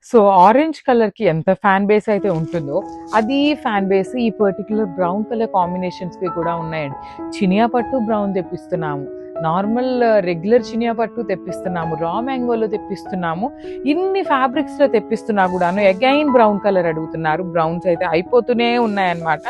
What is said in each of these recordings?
So orange కలర్కి ఎంత fan base అయితే ఉంటుందో అది ఫ్యాన్ బేస్ ఈ పర్టికులర్ బ్రౌన్ కలర్ కాంబినేషన్స్కి కూడా ఉన్నాయండి. చినియా పట్టు బ్రౌన్ తెప్పిస్తున్నాము, నార్మల్ రెగ్యులర్ చినియా పట్టు తెప్పిస్తున్నాము, రా మ్యాంగోలో తెప్పిస్తున్నాము. ఇన్ని ఫ్యాబ్రిక్స్లో తెప్పిస్తున్నా కూడాను అగైన్ బ్రౌన్ కలర్ అడుగుతున్నారు. బ్రౌన్స్ అయితే అయిపోతూనే ఉన్నాయన్నమాట.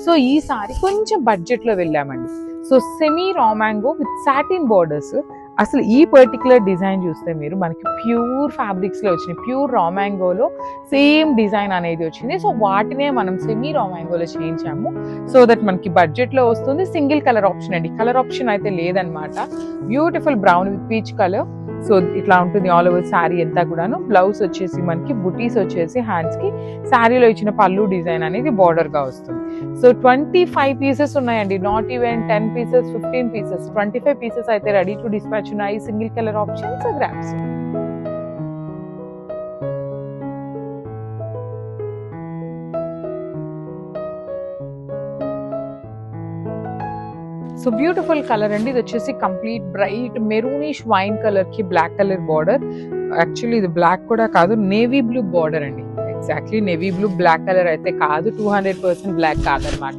సో ఈసారి కొంచెం బడ్జెట్లో వెళ్ళామండి. So semi raw mango with satin borders. అసలు ఈ పర్టికులర్ డిజైన్ చూస్తే మీరు మనకి ప్యూర్ ఫ్యాబ్రిక్స్లో వచ్చినాయి. ప్యూర్ రా మ్యాంగోలో సేమ్ డిజైన్ అనేది వచ్చింది. సో వాటినే మనం సెమీ రా మ్యాంగోలో చేయించాము. సో దట్ మనకి బడ్జెట్లో వస్తుంది. సింగిల్ కలర్ ఆప్షన్ అండి, కలర్ ఆప్షన్ అయితే లేదనమాట. Beautiful brown with peach colour. So ఇట్లా ఉంటుంది ఆల్ ఓవర్ శారీ అంతా కూడాను. బ్లౌజ్ వచ్చేసి మనకి బుటీస్ వచ్చేసి హ్యాండ్స్కి, శారీలో ఇచ్చిన పళ్ళు డిజైన్ అనేది బార్డర్గా వస్తుంది. సో 25 పీసెస్ ఉన్నాయండి, not even 10 pieces, 15 pieces, 25 pieces అయితే రెడీ టు డిస్పాచ్ ఉన్నాయి. సింగిల్ కలర్ ఆప్షన్స్ గ్రాప్స్. సో బ్యూటిఫుల్ కలర్ అండి. ఇది వచ్చేసి complete bright maroonish wine colour కి బ్లాక్ కలర్ బార్డర్. యాక్చువల్లీ ఇది బ్లాక్ కూడా కాదు, నేవీ బ్లూ బార్డర్ అండి. Exactly navy blue, black colour అయితే కాదు, 200% బ్లాక్ కాదనమాట.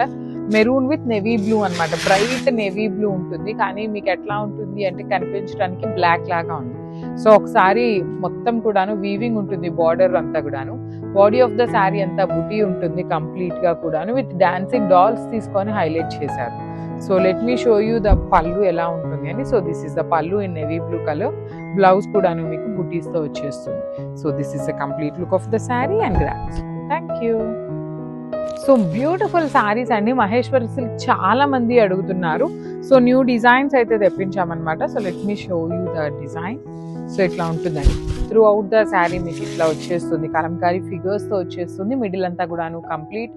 మెరూన్ విత్ నేవీ బ్లూ అనమాట. బ్రైట్ నేవీ బ్లూ ఉంటుంది, కానీ మీకు ఎట్లా ఉంటుంది అంటే కనిపించడానికి బ్లాక్ లాగా ఉంది. సో ఒకసారి మొత్తం కూడాను వీవింగ్ ఉంటుంది బార్డర్ అంతా కూడాను. బాడీ ఆఫ్ ద శారీ అంతా బుటీ ఉంటుంది కంప్లీట్ గా కూడాను. విత్ డాన్సింగ్ డాల్స్ తీసుకొని హైలైట్ చేశారు. So let me show you the పళ్ళు ఎలా ఉంటుంది అని. సో దిస్ ఇస్ ద పళ్ళు in navy blue colour. Blouse కూడాను మీకు బుటీస్ తో వచ్చేస్తుంది. So this is the complete look of the sari and grasp. Thank you. So beautiful saris అండి. మహేశ్వరి సిల్క్ చాలా మంది అడుగుతున్నారు. సో న్యూ డిజైన్స్ అయితే తెప్పించామన్నమాట. So let me show you the design. So ఇట్లా ఉంటుందండి. త్రూ అవుట్ ద శారీ మీకు ఇట్లా వచ్చేస్తుంది, కలంకారీ ఫిగర్స్ తో వచ్చేస్తుంది. మిడిల్ అంతా కూడాను కంప్లీట్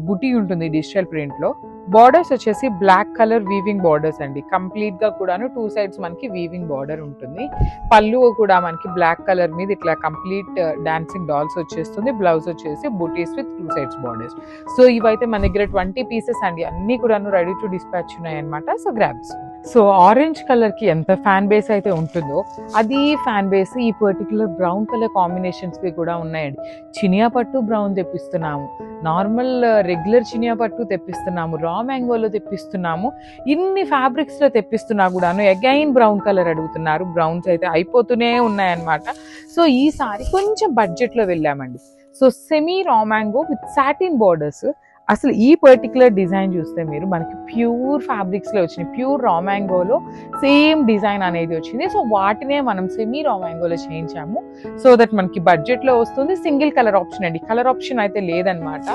బుటీ ఉంటుంది డిజిటల్ ప్రింట్ లో. బార్డర్స్ వచ్చేసి బ్లాక్ కలర్ వీవింగ్ బార్డర్స్ అండి. కంప్లీట్ గా కూడాను 2 sides మనకి వీవింగ్ బార్డర్ ఉంటుంది. పళ్ళు కూడా మనకి బ్లాక్ కలర్ మీద ఇట్లా కంప్లీట్ డాన్సింగ్ డాల్స్ వచ్చేస్తుంది. బ్లౌజ్ వచ్చేసి butis with 2 sides borders. So ఇవైతే మన దగ్గర 20 పీసెస్ అండి. అన్ని కూడాను రెడీ టు డిస్పాచ్ ఉన్నాయి అనమాట. So grabs. So orange colour కి ఎంత ఫ్యాన్ బేస్ అయితే ఉంటుందో అది ఫ్యాన్ బేస్ ఈ పర్టికులర్ బ్రౌన్ కలర్ కాంబినేషన్స్ కి కూడా ఉన్నాయండి. చినియా పట్టు బ్రౌన్ తెప్పిస్తున్నాము, నార్మల్ రెగ్యులర్ చినియా పట్టు తెప్పిస్తున్నాము, రా మ్యాంగోలో తెప్పిస్తున్నాము. ఇన్ని ఫ్యాబ్రిక్స్ లో తెప్పిస్తున్నా కూడాను అగైన్ బ్రౌన్ కలర్ అడుగుతున్నారు. బ్రౌన్స్ అయితే అయిపోతూనే ఉన్నాయన్నమాట. సో ఈసారి కొంచెం బడ్జెట్ లో వెళ్ళామండి. So semi raw mango with satin borders. అసలు ఈ పర్టికులర్ డిజైన్ చూస్తే మీరు మనకి ప్యూర్ ఫ్యాబ్రిక్స్లో వచ్చినాయి. ప్యూర్ రా మ్యాంగోలో సేమ్ డిజైన్ అనేది వచ్చింది. సో వాటినే మనం సెమీ రా మ్యాంగోలో చేయించాము. సో దట్ మనకి బడ్జెట్లో వస్తుంది. సింగిల్ కలర్ ఆప్షన్ అండి, కలర్ ఆప్షన్ అయితే లేదనమాట.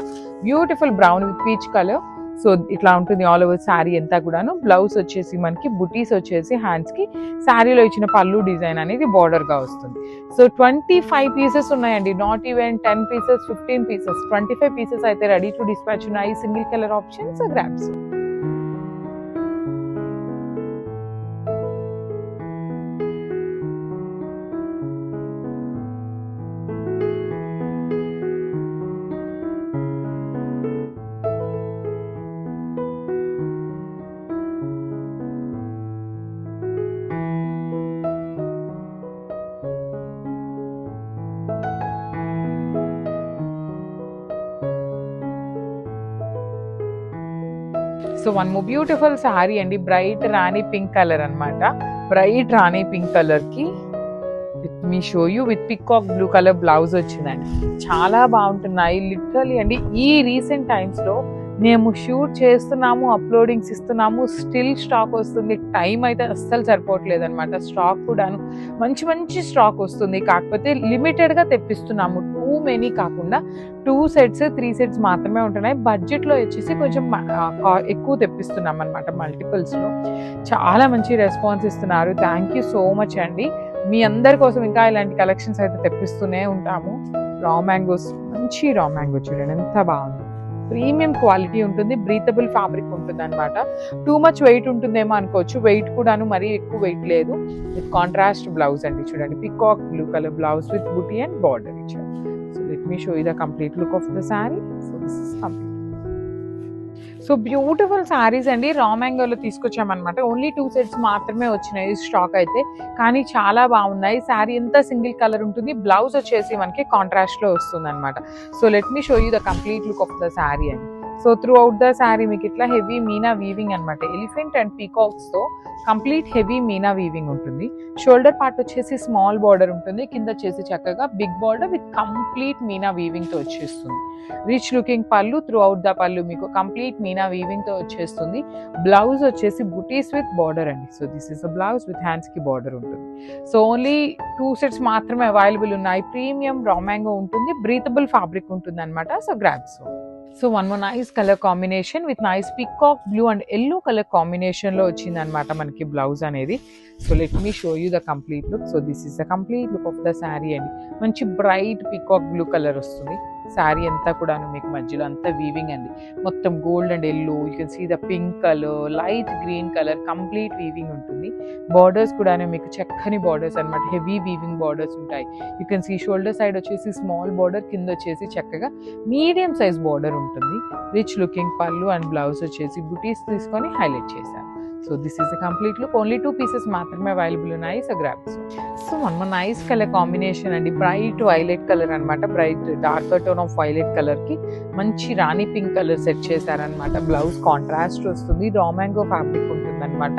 Beautiful brown with peach colour. So ఇట్లా ఉంటుంది ఆల్ ఓవర్ శారీ అంతా కూడాను. బ్లౌజ్ వచ్చేసి మనకి బుటీస్ వచ్చేసి హ్యాండ్స్కి, శారీలో ఇచ్చిన పళ్ళు డిజైన్ అనేది బార్డర్గా వస్తుంది. సో 25 పీసెస్ ఉన్నాయండి, not even 10 pieces, 15 pieces, 25 pieces అయితే రెడీ టు డిస్పాచ్ ఉన్నాయి. సింగిల్ కలర్ ఆప్షన్స్ గ్రాప్స్. So one more beautiful sari అండి. బ్రైట్ రాణి పింక్ కలర్ అనమాట. బ్రైట్ రాణి పింక్ కలర్ కి with me show you with peacock blue colour blouse వచ్చిందండి. చాలా బాగుంటున్నాయి లిటరలీ అండి. ఈ రీసెంట్ టైమ్స్ లో మేము షూట్ చేస్తున్నాము, అప్లోడింగ్స్ ఇస్తున్నాము, స్టిల్ స్టాక్ వస్తుంది. టైం అయితే అస్సలు సరిపోవట్లేదు అనమాట. స్టాక్ కూడాను మంచి మంచి స్టాక్ వస్తుంది. కాకపోతే లిమిటెడ్గా తెప్పిస్తున్నాము, టూ మెనీ కాకుండా 2 sets 3 sets మాత్రమే ఉంటున్నాయి. బడ్జెట్లో వచ్చేసి కొంచెం ఎక్కువ తెప్పిస్తున్నాం అనమాట. మల్టిపుల్స్లో చాలా మంచి రెస్పాన్స్ ఇస్తున్నారు. థ్యాంక్ యూ సో మచ్ అండి. మీ అందరి కోసం ఇంకా ఇలాంటి కలెక్షన్స్ అయితే తెప్పిస్తూనే ఉంటాము. రా మ్యాంగోస్, మంచి రా మ్యాంగో చూడండి ఎంత బాగుంది. ప్రీమియం క్వాలిటీ ఉంటుంది, బ్రీతబుల్ ఫ్యాబ్రిక్ ఉంటుంది అనమాట. టూ మచ్ వెయిట్ ఉంటుందేమో అనుకోవచ్చు, వెయిట్ కూడాను మరీ ఎక్కువ వెయిట్ లేదు. విత్ కాంట్రాస్ట్ బ్లౌజ్ అండి చూడండి, peacock blue colour blouse with buti and border ఇచ్చారు. So let me show you the complete look of the sari. So this is complete. So beautiful saris అండి, రా మ్యాంగోలో తీసుకొచ్చామన్నమాట. ఓన్లీ 2 సెట్స్ మాత్రమే వచ్చినాయి స్టాక్ అయితే, కానీ చాలా బాగున్నాయి. శారీ ఎంత సింగిల్ కలర్ ఉంటుంది, బ్లౌజ్ వచ్చేసి మనకి కాంట్రాస్ట్లో వస్తుంది అనమాట. So let me show you the complete look of the sari అండి. So through out the sari మీకు ఇట్లా హెవీ మీనా వీవింగ్ అనమాట, ఎలిఫెంట్ అండ్ పీకాక్స్తో కంప్లీట్ హెవీ మీనా వీవింగ్ ఉంటుంది. షోల్డర్ పార్ట్ వచ్చేసి స్మాల్ బార్డర్ ఉంటుంది, కింద వచ్చేసి చక్కగా big border with complete Meena వీవింగ్తో వచ్చేస్తుంది. Rich looking pallu, through out the pallu మీకు కంప్లీట్ మీనా వీవింగ్తో వచ్చేస్తుంది. బ్లౌజ్ వచ్చేసి బుటీస్ విత్ బార్డర్ అండి. So this is the blouse with హ్యాండ్స్కి బార్డర్ ఉంటుంది. సో ఓన్లీ 2 సెట్స్ మాత్రమే అవైలబుల్ ఉన్నాయి. ప్రీమియం రా మ్యాంగో ఉంటుంది, బ్రీతబుల్ ఫ్యాబ్రిక్ ఉంటుంది అనమాట. So grabs. So one more nice colour combination with nice peacock blue and yellow colour కాంబినేషన్లో వచ్చింది అనమాట మనకి బ్లౌజ్ అనేది. So let me show you the complete look. So this is the complete look of the sari అండి. మంచి bright peacock blue colour వస్తుంది. శారీ అంతా కూడాను మీకు మధ్యలో అంతా వీవింగ్ అండి, మొత్తం gold and yellow, you can see the pink colour, light green colour, complete weaving ఉంటుంది. బార్డర్స్ కూడాను మీకు చక్కని బార్డర్స్ అనమాట, హెవీ వీవింగ్ బార్డర్స్ ఉంటాయి. You can see shoulder side వచ్చేసి స్మాల్ బార్డర్, కింద వచ్చేసి చక్కగా మీడియం సైజ్ బార్డర్ ఉంటుంది. రిచ్ లుకింగ్ పళ్ళు అండ్ బ్లౌజ్ వచ్చేసి బుటీస్ తీసుకొని హైలైట్ చేశాను. So this is the complete look. Only 2 pieces మాత్రమే అవైలబుల్ ఉన్నాయి. So grabs. So one nice colour combination అండి, బ్రైట్ వైలెట్ కలర్ అనమాట. Bright darker tone of violet కలర్కి మంచి రాణి పింక్ కలర్ సెట్ చేశారనమాట. బ్లౌజ్ కాంట్రాస్ట్ వస్తుంది, రా మ్యాంగో ఫ్యాబ్రిక్ ఉంటుంది అనమాట.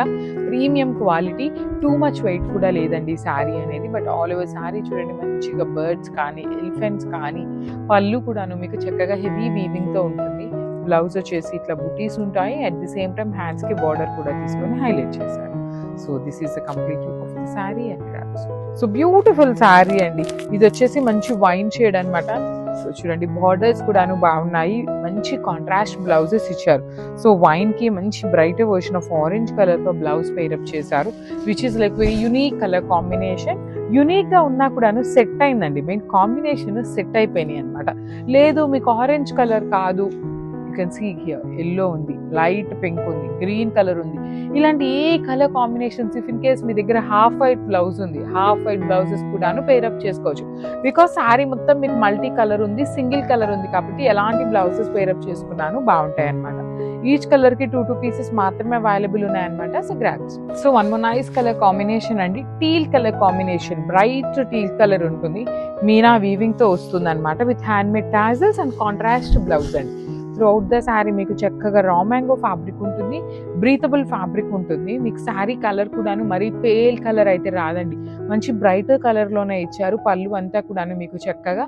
Premium quality, too much weight కూడా లేదండి శారీ అనేది. బట్ ఆల్ ఓవర్ శారీ చూడండి, మంచిగా బర్డ్స్ కానీ ఎలిఫెంట్స్ కానీ, పళ్ళు కూడాను మీకు చక్కగా హెవీ వీవింగ్తో ఉంటుంది. బ్లౌజ్ వచ్చేసి ఇట్లా బుటీస్ ఉంటాయి, అట్ ది సేమ్ టైం హ్యాండ్స్కి బార్డర్ కూడా తీసుకొని హైలైట్ చేశారు. So this is the complete look of the sari and grabs. So beautiful sari అండి, ఇది వచ్చేసి మంచి వైన్ షేడ్ అనమాట. సో చూడండి బార్డర్స్ కూడాను బాగున్నాయి, మంచి కాంట్రాస్ట్ బ్లౌజెస్ ఇచ్చారు. సో వైన్కి మంచి బ్రైట్ వర్షన్ ఆఫ్ ఆరెంజ్ కలర్తో బ్లౌజ్ పేరప్ చేశారు, which is like very unique colour combination. యునీక్గా ఉన్నా కూడాను సెట్ అయిందండి, మెయిన్ కాంబినేషన్ సెట్ అయిపోయినాయి అనమాట. లేదు మీకు ఆరెంజ్ కలర్ కాదు, you can see here yellow ఉంది, లైట్ పింక్ ఉంది, గ్రీన్ కలర్ ఉంది, ఇలాంటి ఏ colour combinations, if in case మీ దగ్గర హాఫ్ వైట్ బ్లౌజ్ ఉంది, హాఫ్ వైట్ బ్లౌజెస్ కూడాను పేరప్ చేసుకోవచ్చు. బికాస్ శారీ మొత్తం మీకు మల్టీ కలర్ ఉంది, సింగిల్ కలర్ ఉంది కాబట్టి ఎలాంటి బ్లౌజెస్ పేరప్ చేసుకున్నాను బాగుంటాయి అనమాట. ఈచ్ కలర్కి 2 పీసెస్ మాత్రమే అవైలబుల్ ఉన్నాయన్నమాట. So grabs. So one more nice colour combination అండి, teal colour combination, bright teal colour ఉంటుంది, మీనా వీవింగ్తో వస్తుంది అనమాట, with hand made tassels and contrast blouse అండి. త్రూ అవుట్ ద శారీ మీకు చక్కగా రా మ్యాంగో ఫ్యాబ్రిక్ ఉంటుంది, బ్రీతబుల్ ఫ్యాబ్రిక్ ఉంటుంది. మీకు శారీ కలర్ కూడాను మరీ పేల్ కలర్ అయితే రాదండి, మంచి బ్రైట్ కలర్లోనే ఇచ్చారు. పళ్ళు అంతా కూడాను మీకు చక్కగా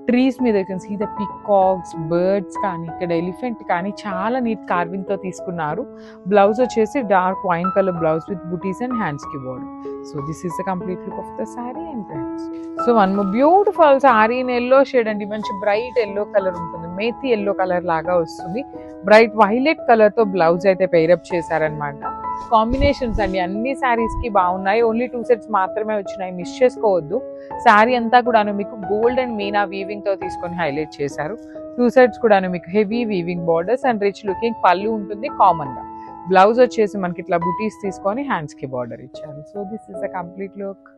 ట్రీస్ మీద you can see the peacocks, birds కానీ, ఇక్కడ ఎలిఫెంట్ కానీ చాలా నీట్ కార్వింగ్తో తీసుకున్నారు. బ్లౌజ్ వచ్చేసి dark wine colour blouse with buttis and హ్యాండ్స్కి border. So this is the complete look of the sari and friends. So one beautiful sari in yellow shade అండి, మంచి bright yellow colour ఉంటుంది, మేతి ఎల్లో కలర్ లాగా వస్తుంది. Bright violet కలర్తో blouse అయితే pair up చేశారనమాట. Combinations అండి అన్ని శారీస్కి బాగున్నాయి. ఓన్లీ 2 సెట్స్ మాత్రమే వచ్చినాయి, మిస్ చేసుకోవద్దు. శారీ అంతా కూడాను మీకు గోల్డ్ అండ్ మీనా వీవింగ్తో తీసుకొని హైలైట్ చేశారు. 2 సెట్స్ కూడాను మీకు heavy weaving borders and rich looking పళ్ళు ఉంటుంది కామన్గా. బ్లౌజ్ వచ్చేసి మనకి ఇట్లా బుటీస్ తీసుకొని హ్యాండ్స్కి బార్డర్ ఇచ్చారు. So this is the complete look.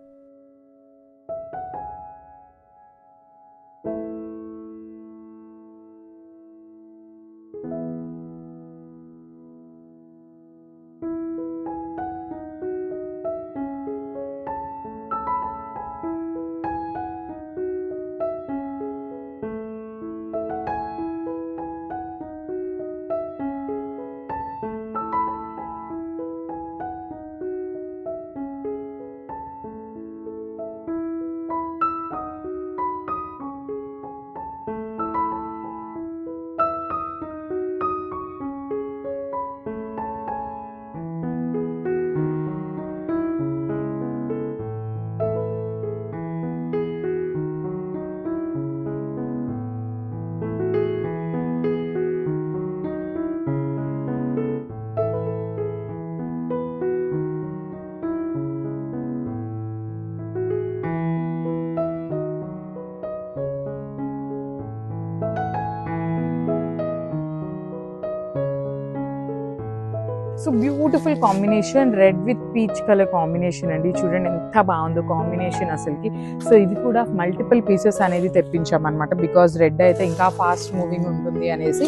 So beautiful combination, red with peach colour combination అండి. చూడండి ఎంత బాగుందో కాంబినేషన్ అసలుకి. సో ఇది కూడా మల్టిపుల్ పీసెస్ అనేది తెప్పించామన్నమాట, బికాజ్ రెడ్ అయితే ఇంకా ఫాస్ట్ మూవింగ్ ఉంటుంది అనేసి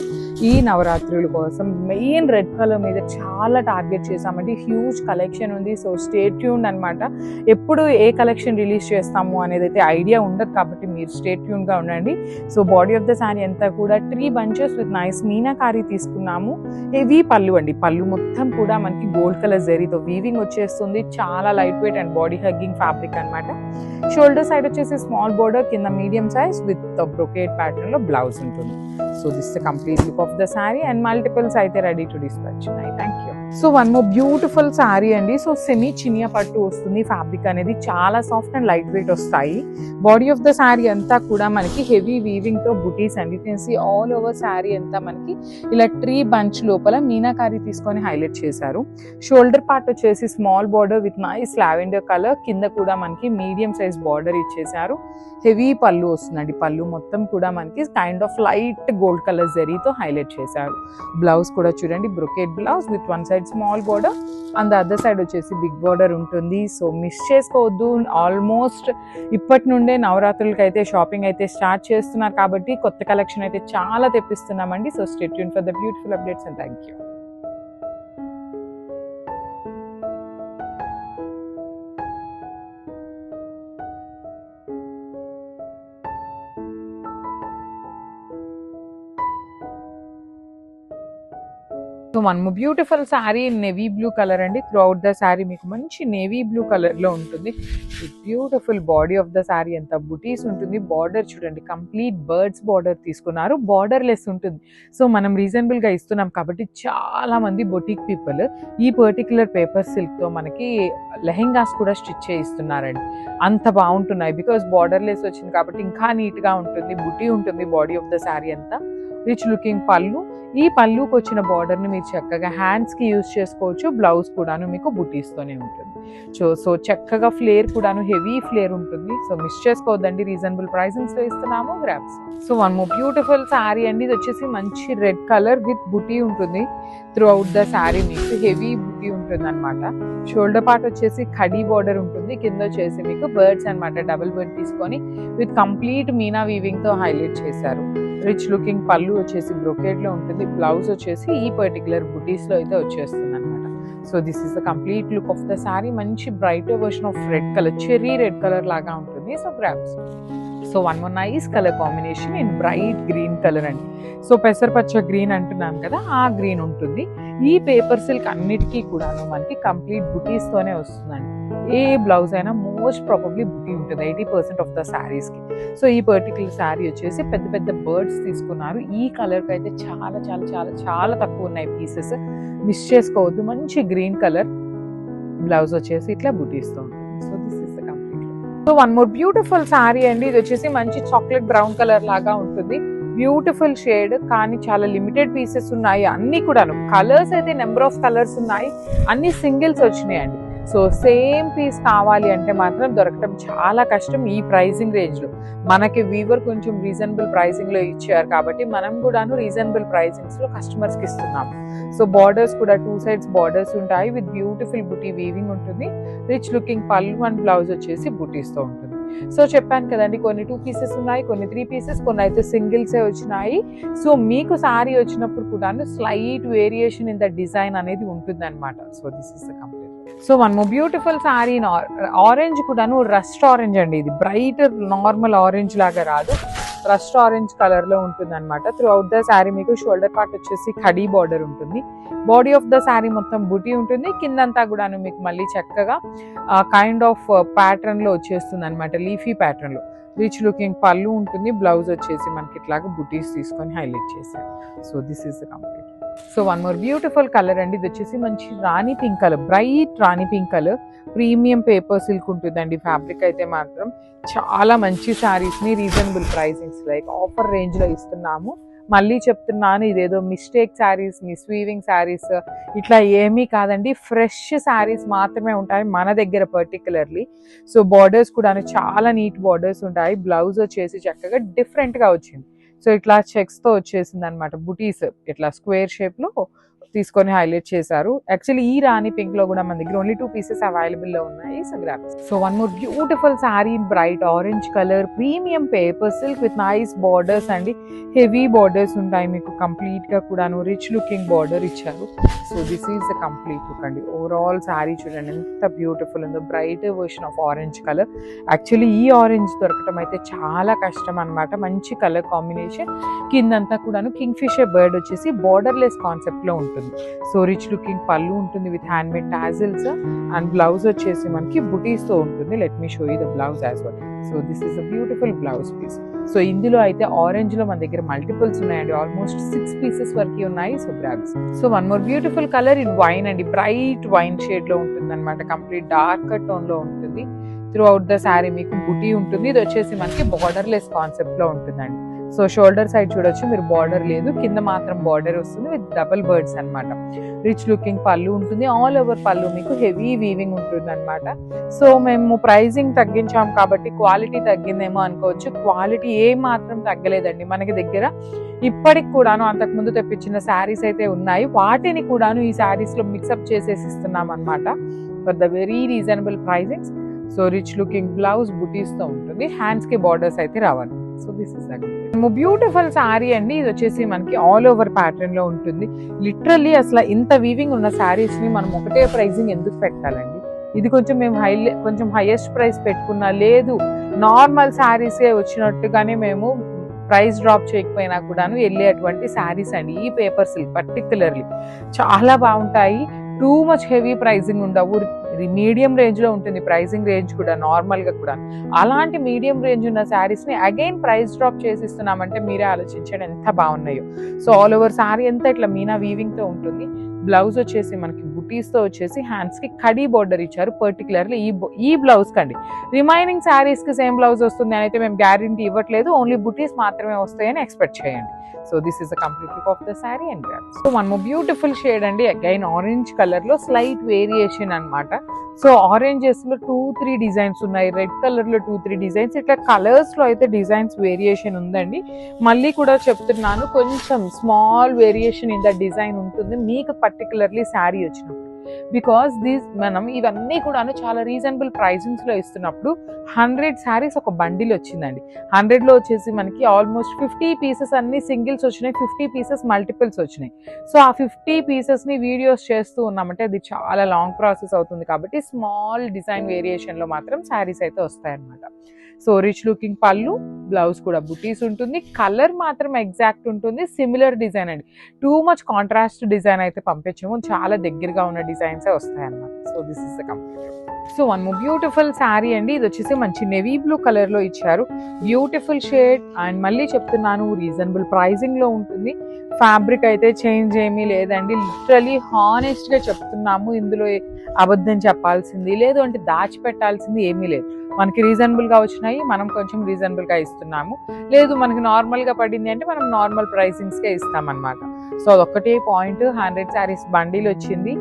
ఈ నవరాత్రుల కోసం మెయిన్ రెడ్ కలర్ మీద చాలా టార్గెట్ చేసామండి. హ్యూజ్ కలెక్షన్ ఉంది. సో స్టే ట్యూన్డ్ అనమాట. ఎప్పుడు ఏ కలెక్షన్ రిలీజ్ చేస్తాము అనేది అయితే ఐడియా ఉండదు, కాబట్టి మీరు స్టే ట్యూన్గా ఉండండి. So body of the sari అంతా కూడా 3 bunches విత్ నైస్ మీనాకారి తీసుకున్నాము. హెవీ పళ్ళు అండి. పళ్ళు మొత్తం కూడా మనకి గోల్డ్ కలర్ జరీతో వీవింగ్ వచ్చేస్తుంది. చాలా light weight and body hugging fabric అనమాట. షోల్డర్ సైడ్ వచ్చేసి స్మాల్ బోర్డర్, కింద medium size with brocade pattern లో బ్లౌజ్ ఉంటుంది. So this the complete look of the sari and multiples అయితే ready to dispatch. Thank you. So one more beautiful sari అండి. So semi Chiniya పట్టు వస్తుంది. Fabric అనేది చాలా సాఫ్ట్ అండ్ లైట్ వెయిట్ వస్తాయి. Body of the sari అంతా కూడా మనకి హెవీ వీవింగ్ తో బుటీస్ అండి. ఆల్ ఓవర్ శారీ అంతా మనకి ఇలా ట్రీ బంచ్ లోపల మీనాకారి తీసుకొని హైలైట్ చేశారు. షోల్డర్ పార్ట్ వచ్చేసి small border with nice lavender colour, కింద కూడా మనకి మీడియం సైజ్ బార్డర్ ఇచ్చేసారు. హెవీ పళ్ళు వస్తుందండి. పళ్ళు మొత్తం కూడా మనకి kind of light gold colour జరీతో హైలైట్ చేశారు. బ్లౌజ్ కూడా చూడండి, brocade blouse with one side small border and the other side వచ్చేసి బిగ్ బార్డర్ ఉంటుంది. సో మిస్ చేసుకోవద్దు. ఆల్మోస్ట్ ఇప్పటి నుండే నవరాత్రులకి అయితే షాపింగ్ అయితే స్టార్ట్ చేస్తున్నారు, కాబట్టి కొత్త కలెక్షన్ అయితే చాలా తెప్పిస్తున్నామండి. So stay tune for the beautiful updates and thank you. So one beautiful sari navy blue colour అండి. త్రూ అవుట్ ద శారీ మీకు మంచి నేవీ బ్లూ కలర్ లో ఉంటుంది. Beautiful body of the sari అంత బుటీస్ ఉంటుంది. బార్డర్ చూడండి, కంప్లీట్ బర్డ్స్ బార్డర్ తీసుకున్నారు. బార్డర్ లెస్ ఉంటుంది. సో మనం రీజనబుల్ గా ఇస్తున్నాం కాబట్టి చాలా మంది బొటిక్ పీపుల్ ఈ పర్టికులర్ పేపర్ సిల్క్ తో మనకి లెహెంగాస్ కూడా స్టిచ్ చేయిస్తున్నారండి. అంత బాగుంటున్నాయి. బికాస్ బార్డర్ లెస్ వచ్చింది కాబట్టి ఇంకా నీట్ గా ఉంటుంది. బుటీ ఉంటుంది బాడీ ఆఫ్ ద శారీ అంతా. రిచ్ లుకింగ్ పళ్ళు. ఈ పళ్ళుకి వచ్చిన బార్డర్ ని మీరు చక్కగా హ్యాండ్స్ కి యూజ్ చేసుకోవచ్చు. బ్లౌజ్ కూడాను మీకు బుటీస్ తోనే ఉంటుంది. సో చక్కగా ఫ్లేర్ కూడాను హెవీ ఫ్లేర్ ఉంటుంది. సో మిస్ చేసుకోవద్దండి, రీజనబుల్ ప్రైసింగ్స్ లో ఇస్తున్నాము. Grabs. So one more beautiful sari అండి. ఇది వచ్చేసి మంచి రెడ్ కలర్ విత్ బుటీ ఉంటుంది. త్రూ అవుట్ ద శారీ మీకు హెవీ బుటీ ఉంటుంది అనమాట. షోల్డర్ పార్ట్ వచ్చేసి ఖడీ బార్డర్ ఉంటుంది. కింద వచ్చేసి మీకు బర్డ్స్ అనమాట, డబుల్ బర్డ్ తీసుకొని విత్ కంప్లీట్ మీనా వీవింగ్ తో హైలైట్ చేశారు. రిచ్ లుకింగ్ పళ్ళు వచ్చేసి బ్రొకేట్ లో ఉంటుంది. బ్లౌజ్ వచ్చేసి ఈ పర్టికులర్ బుటీస్ లో అయితే వచ్చేస్తుంది అనమాట. So this is the complete look of the sari. మంచి bright version of red colour, cherry red colour లాగా ఉంటుంది. So grabs. So one more nice colour combination in bright green colour అండి. సో పెసరపచ్చ గ్రీన్ అంటున్నాను కదా, ఆ గ్రీన్ ఉంటుంది. ఈ పేపర్ సిల్క్ అన్నిటికీ కూడాను మనకి కంప్లీట్ బుటీస్ తోనే వస్తుందండి. ఏ బ్లౌజ్ అయినా మోస్ట్ ప్రాబబ్లీ బుటీ ఉంటుంది 80% ఆఫ్ ద శారీస్ కి. సో ఈ పర్టికులర్ శారీ వచ్చేసి పెద్ద పెద్ద బర్డ్స్ తీసుకున్నారు. ఈ కలర్ కి అయితే చాలా చాలా చాలా చాలా తక్కువ ఉన్నాయి పీసెస్. మిస్ చేసుకోవద్దు. మంచి గ్రీన్ కలర్. బ్లౌజ్ వచ్చేసి ఇట్లా బుటీస్ తో ఉంటుంది. So this is the complete. So one more beautiful sari అండి. ఇది వచ్చేసి మంచి చాక్లెట్ బ్రౌన్ కలర్ లాగా ఉంటుంది. బ్యూటిఫుల్ షేడ్, కానీ చాలా లిమిటెడ్ పీసెస్ ఉన్నాయి. అన్ని కూడాను కలర్స్ అయితే నెంబర్ ఆఫ్ కలర్స్ ఉన్నాయి. అన్ని సింగిల్స్ వచ్చినాయండి. సో సేమ్ పీస్ కావాలి అంటే మాత్రం దొరకడం చాలా కష్టం ఈ ప్రైజింగ్ రేంజ్ లో. మనకి వీవర్ కొంచెం రీజనబుల్ ప్రైజింగ్ లో ఇచ్చారు కాబట్టి మనం కూడాను రీజనబుల్ ప్రైజింగ్స్ లో కస్టమర్స్ కి ఇస్తున్నాము. సో బార్డర్స్ కూడా 2 sides బార్డర్స్ ఉంటాయి విత్ బ్యూటిఫుల్ బుటీ వీవింగ్ ఉంటుంది. రిచ్ లుకింగ్ పళ్ళు అండ్ బ్లౌజ్ వచ్చేసి బుటీస్ తో ఉంటుంది. సో చెప్పాను కదండి, కొన్ని 2 pieces ఉన్నాయి, కొన్ని 3 pieces, కొన్ని అయితే సింగిల్సే వచ్చినాయి. సో మీకు సారీ వచ్చినప్పుడు కూడాను slight variation in the design అనేది ఉంటుంది అనమాట. So this is the complete. So one more beautiful sorry in orange కూడాను రస్ట్ ఆరెంజ్ అండి. ఇది బ్రైట్ నార్మల్ ఆరెంజ్ లాగా రాదు, రస్ట్ ఆరెంజ్ కలర్ లో ఉంటుంది అనమాట. త్రూ అవుట్ ద శారీ మీకు షోల్డర్ పార్ట్ వచ్చేసి ఖడీ బార్డర్ ఉంటుంది. బాడీ ఆఫ్ ద శారీ మొత్తం బుటీ ఉంటుంది. కిందంతా కూడాను మీకు మళ్ళీ చక్కగా కైండ్ ఆఫ్ ప్యాటర్న్ లో వచ్చేస్తుంది అనమాట, లీఫీ ప్యాటర్న్ లో. రిచ్ లుకింగ్ పళ్ళు ఉంటుంది. బ్లౌజ్ వచ్చేసి మనకి ఇట్లాగా బుటీస్ తీసుకొని హైలైట్ చేశారు. So this is the complete. So one more beautiful colour అండి. ఇది వచ్చేసి మంచి రాణి పింక్ కలర్, బ్రైట్ రాణి pink colour. Premium paper silk ఉంటుందండి. ఫ్యాబ్రిక్ అయితే మాత్రం చాలా మంచి శారీస్ ని reasonable pricings like offer range లో ఇస్తున్నాము. మళ్ళీ చెప్తున్నాను, ఇదేదో మిస్టేక్ శారీస్, మిస్వీవింగ్ శారీస్ ఇట్లా ఏమీ కాదండి. ఫ్రెష్ శారీస్ మాత్రమే ఉంటాయి మన దగ్గర పర్టికులర్లీ. సో బార్డర్స్ కూడా చాలా నీట్ బార్డర్స్ ఉంటాయి. బ్లౌజ్ వచ్చేసి చక్కగా డిఫరెంట్ గా వచ్చింది. సో ఇట్లా చెక్స్ తో వచ్చేసింది అనమాట. బుటీస్ ఇట్లా స్క్వేర్ షేప్ లో తీసుకొని హైలైట్ చేశారు. యాక్చువల్లీ ఈ రాణి పింక్ లో కూడా మన దగ్గర ఓన్లీ 2 పీసెస్ అవైలబుల్ లో ఉన్నాయి. So grab. So one more beautiful sorry in bright orange colour, premium paper silk with nice borders అండి. హెవీ బార్డర్స్ ఉంటాయి మీకు కంప్లీట్ గా కూడాను. రిచ్ లుకింగ్ బార్డర్ ఇచ్చారు. So this is the complete look అండి. Overall sorry చూడండి ఎంత beautiful ఉందో. Bright version of orange colour. Actually ఈ ఆరెంజ్ దొరకటం అయితే చాలా కష్టం అనమాట. మంచి కలర్ కాంబినేషన్. కిందంతా కూడాను కింగ్ ఫిషర్ బర్డ్ వచ్చేసి బార్డర్లెస్ కాన్సెప్ట్ లో ఉంటుంది. సో రిచ్ లుకింగ్ పళ్ళు ఉంటుంది with hand made tassels and blouse వచ్చేసి మనకి బుటీస్ తో ఉంటుంది. Let me show you the blouse as well. So this is a beautiful blouse piece. So ఇందులో అయితే ఆరెంజ్ లో మన దగ్గర మల్టిపుల్స్ ఉన్నాయండి. ఆల్మోస్ట్ 6 పీసెస్ వరకు ఉన్నాయి. So grabs. So one more beautiful colour in wine అండి. బ్రైట్ వైన్ షేడ్ లో ఉంటుంది అనమాట. కంప్లీట్ డార్క్ టోన్ లో ఉంటుంది. త్రూ అవుట్ ద శారీ మీకు బుటీ ఉంటుంది. ఇది వచ్చేసి మనకి బార్డర్లెస్ కాన్సెప్ట్ లో ఉంటుందండి. సో షోల్డర్ సైడ్ చూడొచ్చు మీరు, బార్డర్ లేదు, కింద మాత్రం బార్డర్ వస్తుంది విత్ డబుల్ బర్డ్స్ అనమాట. రిచ్ లుకింగ్ పళ్ళు ఉంటుంది. ఆల్ ఓవర్ పళ్ళు మీకు హెవీ వీవింగ్ ఉంటుంది అనమాట. సో మేము ప్రైజింగ్ తగ్గించాం కాబట్టి క్వాలిటీ తగ్గిందేమో అనుకోవచ్చు. క్వాలిటీ ఏ మాత్రం తగ్గలేదండి. మనకి దగ్గర ఇప్పటికి కూడాను అంతకుముందు తెప్పించిన శారీస్ అయితే ఉన్నాయి. వాటిని కూడాను ఈ శారీస్ లో మిక్సప్ చేసేసి ఇస్తున్నాం అనమాట for the very reasonable pricings. So rich looking blouse బుటీస్ తో ఉంటుంది. హ్యాండ్స్ కి బార్డర్స్ అయితే రావాలి. So this is beautiful sorry అండి. ఇది వచ్చేసి మనకి ఆల్ ఓవర్ ప్యాటర్న్ లో ఉంటుంది. లిటరల్లీ అసలు ఇంత వీవింగ్ ఉన్న శారీస్ ని మనం ఒకటే ప్రైజింగ్ ఎందుకు పెట్టాలండి? ఇది కొంచెం మేము కొంచెం హైయెస్ట్ ప్రైస్ పెట్టుకున్నా లేదు, నార్మల్ శారీసే వచ్చినట్టుగానే మేము ప్రైస్ డ్రాప్ చేయకపోయినా కూడాను వెళ్ళేటువంటి శారీస్ అండి. ఈ పేపర్ సిల్క్ పర్టికులర్లీ చాలా బాగుంటాయి. టూ మచ్ హెవీ ప్రైజింగ్ ఉండవు. మీడియం రేంజ్ లో ఉంటుంది ప్రైజింగ్ రేంజ్ కూడా, నార్మల్ గా కూడా. అలాంటి మీడియం రేంజ్ ఉన్న శారీస్ ని అగైన్ ప్రైస్ డ్రాప్ చేసిస్తున్నామంటే మీరే ఆలోచించండి ఎంత బాగున్నాయో. సో ఆల్ ఓవర్ శారీ అంతా ఇట్లా మీనా వీవింగ్ తో ఉంటుంది. బ్లౌజ్ వచ్చేసి మనకి బుటీస్ తో వచ్చేసి హ్యాండ్స్ కి కడీ బోర్డర్ ఇచ్చారు. పర్టికులర్లీ ఈ బ్లౌజ్ కండి. రిమైనింగ్ శారీస్ కి సేమ్ బ్లౌజ్ వస్తుంది అని అయితే మేము గ్యారంటీ ఇవ్వట్లేదు. ఓన్లీ బుటీస్ మాత్రమే వస్తాయని ఎక్స్పెక్ట్ చేయండి. So this is the complete look of the sari and grabs. So one more beautiful shade అండి. అగైన్ ఆరెంజ్ కలర్ లో స్లైట్ వేరియేషన్ అనమాట. సో ఆరెంజెస్ లో 2-3 డిజైన్స్ ఉన్నాయి. రెడ్ కలర్ లో 2-3 డిజైన్స్. ఇట్లా కలర్స్ లో అయితే డిజైన్స్ వేరియేషన్ ఉందండి. మళ్ళీ కూడా చెప్తున్నాను, కొంచెం small variation in the design ఉంటుంది మీకు పర్టికులర్లీ శారీ వచ్చినప్పుడు. బికాస్ మనం ఇవన్నీ కూడాను చాలా రీజనబుల్ ప్రైజింగ్స్ లో ఇస్తున్నప్పుడు 100 శారీస్ ఒక బండిల్ వచ్చిందండి. 100 లో వచ్చేసి మనకి ఆల్మోస్ట్ 50 పీసెస్ అన్ని సింగిల్స్ వచ్చినాయి, 50 పీసెస్ మల్టిపుల్స్ వచ్చినాయి. సో ఆ 50 పీసెస్ ని వీడియోస్ చేస్తూ ఉన్నామంటే అది చాలా లాంగ్ ప్రాసెస్ అవుతుంది. కాబట్టి స్మాల్ డిజైన్ వేరియేషన్ లో మాత్రం శారీస్ అయితే వస్తాయన్నమాట. సో రిచ్ లుకింగ్ పళ్ళు, బ్లౌజ్ కూడా బుటీస్ ఉంటుంది. కలర్ మాత్రం ఎగ్జాక్ట్ ఉంటుంది. సిమిలర్ డిజైన్ అండి. టూ మచ్ కాంట్రాస్ట్ డిజైన్ అయితే పంపించము. చాలా దగ్గరగా ఉన్న డిజైన్సే వస్తాయి అన్నమాట. So this is the complete. So one more beautiful sari అండి. ఇది వచ్చేసి మంచి నెవీ బ్లూ కలర్ లో ఇచ్చారు. బ్యూటిఫుల్ షేడ్ అండ్ మళ్ళీ చెప్తున్నాను రీజనబుల్ ప్రైజింగ్ లో ఉంటుంది. ఫ్యాబ్రిక్ అయితే చేంజ్ ఏమీ లేదండి. లిటరలీ హానెస్ట్ గా చెప్తున్నాము. ఇందులో అబద్ధం చెప్పాల్సింది లేదు, అంటే దాచిపెట్టాల్సింది ఏమీ లేదు. మనకి రీజనబుల్ గా వచ్చినాయి, మనం కొంచెం రీజనబుల్ గా ఇస్తున్నాము. లేదు మనకి నార్మల్ గా పడింది అంటే మనం నార్మల్ ప్రైసింగ్స్ కే ఇస్తామన్నమాట. సో అదొక్కటే పాయింట్. 100 శారీస్ బండిల్ వచ్చింది.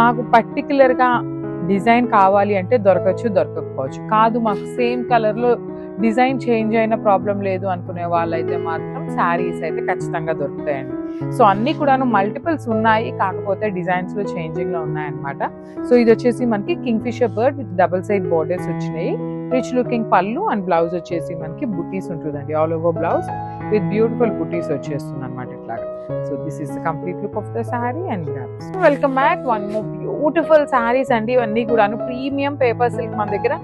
మాకు పర్టికులర్ గా డిజైన్ కావాలి అంటే దొరకచ్చు, దొరకకపోవచ్చు. కాదు మాకు సేమ్ కలర్ లో డిజైన్ చేంజ్ అయిన ప్రాబ్లం లేదు అనుకునే వాళ్ళైతే మాత్రం శారీస్ అయితే ఖచ్చితంగా దొరుకుతాయండి. సో అన్ని కూడాను మల్టిపుల్స్ ఉన్నాయి, కాకపోతే డిజైన్స్ లో చేంజింగ్ లో ఉన్నాయన్నమాట. సో ఇది వచ్చేసి మనకి kingfisher bird with double side borders వచ్చినాయి. రిచ్ లుకింగ్ పళ్ళు అండ్ బ్లౌజ్ వచ్చేసి మనకి బుటీస్ ఉంటుందండి. All over blouse with beautiful బుటీస్ వచ్చేస్తుంది అనమాట ఇట్లాగా. So this is the complete look of the sari and grabs. Welcome back. One more beautiful saris అండి. ఇవన్నీ కూడాను ప్రీమియం పేపర్ సిల్క్. మన దగ్గర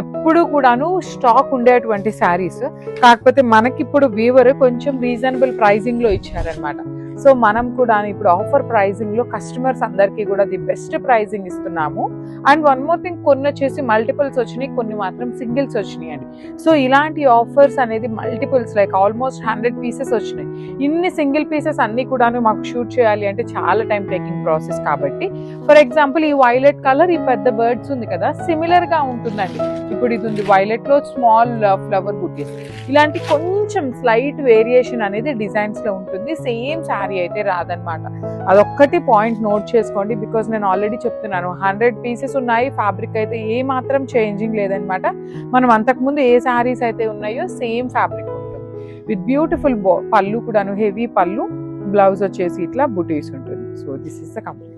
ఎప్పుడు కూడాను స్టాక్ ఉండేటువంటి శారీస్, కాకపోతే మనకి ఇప్పుడు వీవర్ కొంచెం రీజనబుల్ ప్రైజింగ్ లో ఇచ్చారనమాట. సో మనం కూడా ఇప్పుడు ఆఫర్ ప్రైజింగ్ లో కస్టమర్స్ అందరికీ కూడా ది బెస్ట్ ప్రైజింగ్ ఇస్తున్నాము. అండ్ వన్ మోర్ థింగ్, కొన్ని వచ్చేసి మల్టిపుల్స్ వచ్చినాయి, కొన్ని మాత్రం సింగిల్స్ వచ్చినాయి అండి. సో ఇలాంటి ఆఫర్స్ అనేది మల్టిపుల్స్ లైక్ ఆల్మోస్ట్ 100 పీసెస్ వచ్చినాయి. ఇన్ని సింగిల్ పీసెస్ అన్ని కూడాను మాకు షూట్ చేయాలి అంటే చాలా టైం టేకింగ్ ప్రాసెస్. కాబట్టి ఫర్ ఎగ్జాంపుల్ ఈ వైలెట్ కలర్, ఈ పెద్ద బర్డ్స్ ఉంది కదా, సిమిలర్ గా ఉంటుందండి. ఇప్పుడు ఇది ఉంది వైలెట్ లో స్మాల్ ఫ్లవర్ బుటీస్. ఇలాంటి కొంచెం స్లైట్ వేరియేషన్ అనేది డిజైన్స్ లో ఉంటుంది. సేమ్ శారీ అయితే రాదనమాట. అదొక్కటి పాయింట్ నోట్ చేసుకోండి. బికాస్ నేను ఆల్రెడీ చెప్తున్నాను 100 పీసెస్ ఉన్నాయి. ఫ్యాబ్రిక్ అయితే ఏ మాత్రం చేంజింగ్ లేదనమాట. మనం అంతకుముందు ఏ శారీస్ అయితే ఉన్నాయో సేమ్ ఫ్యాబ్రిక్ ఉంటుంది. విత్ బ్యూటిఫుల్ పళ్ళు కూడాను, హెవీ పళ్ళు, బ్లౌజ్ వచ్చేసి ఇట్లా బుటీస్ ఉంటుంది. So this is the complete.